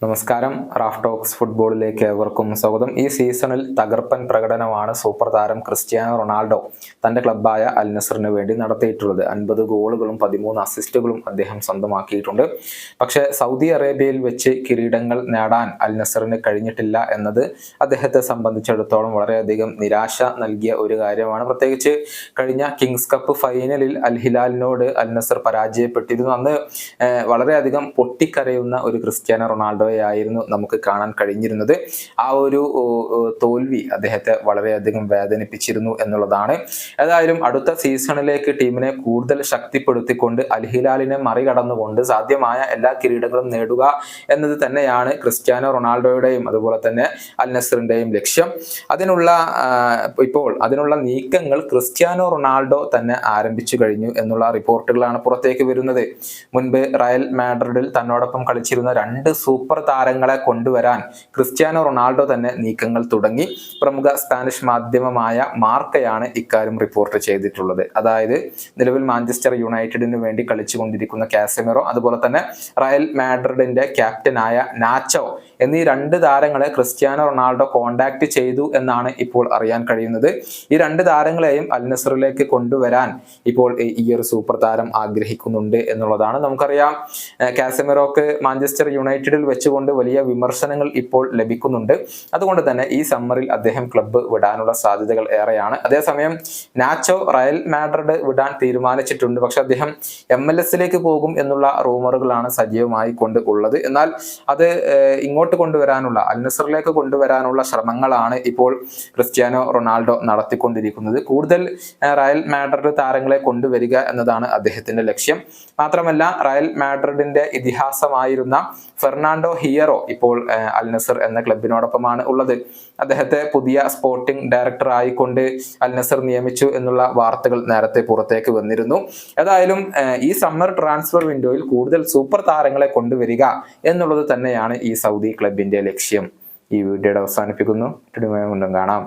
നമസ്കാരം. Raf talks ഫുട്ബോളിലേക്ക് ഏവർക്കും സ്വാഗതം. ഈ സീസണിൽ തകർപ്പൻ പ്രകടനമാണ് സൂപ്പർ താരം ക്രിസ്ത്യാനോ റൊണാൾഡോ തന്റെ ക്ലബ്ബായ അൽ നസറിന് വേണ്ടി നടത്തിയിട്ടുള്ളത്. 50 ഗോളുകളും 13 അസിസ്റ്റുകളും അദ്ദേഹം സ്വന്തമാക്കിയിട്ടുണ്ട്. പക്ഷേ സൗദി അറേബ്യയിൽ വെച്ച് കിരീടങ്ങൾ നേടാൻ അൽ നസറിന് കഴിഞ്ഞിട്ടില്ല എന്നത് അദ്ദേഹത്തെ സംബന്ധിച്ചിടത്തോളം വളരെയധികം നിരാശ നൽകിയ ഒരു കാര്യമാണ്. പ്രത്യേകിച്ച് കഴിഞ്ഞ കിങ്സ് കപ്പ് ഫൈനലിൽ അൽ ഹിലാലിനോട് അൽ നസർ പരാജയപ്പെട്ടിരുന്നു. അന്ന് വളരെയധികം പൊട്ടിക്കരയുന്ന ഒരു ക്രിസ്ത്യാനോ റൊണാൾഡോ ആയിരുന്നു നമുക്ക് കാണാൻ കഴിഞ്ഞിരുന്നത്. ആ ഒരു തോൽവി അദ്ദേഹത്തെ വളരെയധികം വേദനിപ്പിച്ചിരുന്നു എന്നുള്ളതാണ്. ഏതായാലും അടുത്ത സീസണിലേക്ക് ടീമിനെ കൂടുതൽ ശക്തിപ്പെടുത്തിക്കൊണ്ട് അൽ ഹിലാലിനെ മറികടന്നുകൊണ്ട് സാധ്യമായ എല്ലാ കിരീടങ്ങളും നേടുക എന്നത് തന്നെയാണ് ക്രിസ്ത്യാനോ റൊണാൾഡോയുടെയും അതുപോലെ തന്നെ അൽ നസറിന്റെയും ലക്ഷ്യം. അതിനുള്ള നീക്കങ്ങൾ ക്രിസ്ത്യാനോ റൊണാൾഡോ തന്നെ ആരംഭിച്ചു കഴിഞ്ഞു എന്നുള്ള റിപ്പോർട്ടുകളാണ് പുറത്തേക്ക് വരുന്നത്. മുൻപ് റയൽ മാഡ്രിഡിൽ തന്നോടൊപ്പം കളിച്ചിരുന്ന 2 സൂപ്പർ താരങ്ങളെ കൊണ്ടുവരാൻ ക്രിസ്ത്യാനോ റൊണാൾഡോ തന്നെ നീക്കങ്ങൾ തുടങ്ങി. പ്രമുഖ സ്പാനിഷ് മാധ്യമമായ മാർക്കയാണ് ഇക്കാര്യം റിപ്പോർട്ട് ചെയ്തിട്ടുള്ളത്. അതായത് നിലവിൽ മാഞ്ചസ്റ്റർ യുണൈറ്റഡിന് വേണ്ടി കളിച്ചുകൊണ്ടിരിക്കുന്ന കാസമിറോ, അതുപോലെ തന്നെ റയൽ മാഡ്രിഡിന്റെ ക്യാപ്റ്റനായ നാച്ചോ എന്നീ 2 താരങ്ങളെ ക്രിസ്ത്യാനോ റൊണാൾഡോ കോണ്ടാക്ട് ചെയ്തു എന്നാണ് ഇപ്പോൾ അറിയാൻ കഴിയുന്നത്. ഈ 2 താരങ്ങളെയും അൽ നസറിലേക്ക് കൊണ്ടുവരാൻ ഇപ്പോൾ ഈ ഒരു സൂപ്പർ താരം ആഗ്രഹിക്കുന്നുണ്ട് എന്നുള്ളതാണ്. നമുക്കറിയാം, കാസമിറോക്ക് മാഞ്ചസ്റ്റർ യുണൈറ്റഡിൽ വെച്ചുകൊണ്ട് വലിയ വിമർശനങ്ങൾ ഇപ്പോൾ ലഭിക്കുന്നുണ്ട്. അതുകൊണ്ട് തന്നെ ഈ സമ്മറിൽ അദ്ദേഹം ക്ലബ്ബ് വിടാനുള്ള സാധ്യതകൾ ഏറെയാണ്. അതേസമയം നാച്ചോ റയൽ മാഡ്രിഡ് വിടാൻ തീരുമാനിച്ചിട്ടുണ്ട്. പക്ഷെ അദ്ദേഹം MLS പോകും എന്നുള്ള റൂമറുകളാണ് സജീവമായി കൊണ്ട് ഉള്ളത്. എന്നാൽ അത് ഇങ്ങോട്ട് കൊണ്ടുവരാനുള്ള, അൽ നസറിലേക്ക് കൊണ്ടുവരാനുള്ള ശ്രമങ്ങളാണ് ഇപ്പോൾ ക്രിസ്ത്യാനോ റൊണാൾഡോ നടത്തിക്കൊണ്ടിരിക്കുന്നത്. കൂടുതൽ റയൽ മാഡ്രിഡ് താരങ്ങളെ കൊണ്ടുവരിക എന്നതാണ് അദ്ദേഹത്തിന്റെ ലക്ഷ്യം. മാത്രമല്ല, റയൽ മാഡ്രിഡിന്റെ ഇതിഹാസമായിരുന്ന ഫെർണാണ്ടോ ഹിയറോ ഇപ്പോൾ അൽ നസർ എന്ന ക്ലബിനോടൊപ്പമാണ് ഉള്ളത്. അദ്ദേഹത്തെ പുതിയ സ്പോർട്ടിംഗ് ഡയറക്ടർ ആയിക്കൊണ്ട് അൽ നസർ നിയമിച്ചു എന്നുള്ള വാർത്തകൾ നേരത്തെ പുറത്തേക്ക് വന്നിരുന്നു. ഏതായാലും ഈ സമ്മർ ട്രാൻസ്ഫർ വിൻഡോയിൽ കൂടുതൽ സൂപ്പർ താരങ്ങളെ കൊണ്ടുവരിക എന്നുള്ളത് തന്നെയാണ് ഈ സൗദി ക്ലബിന്റെ ലക്ഷ്യം. ഈ വീഡിയോയുടെ അവസാനിപ്പിക്കുന്നു. കാണാം.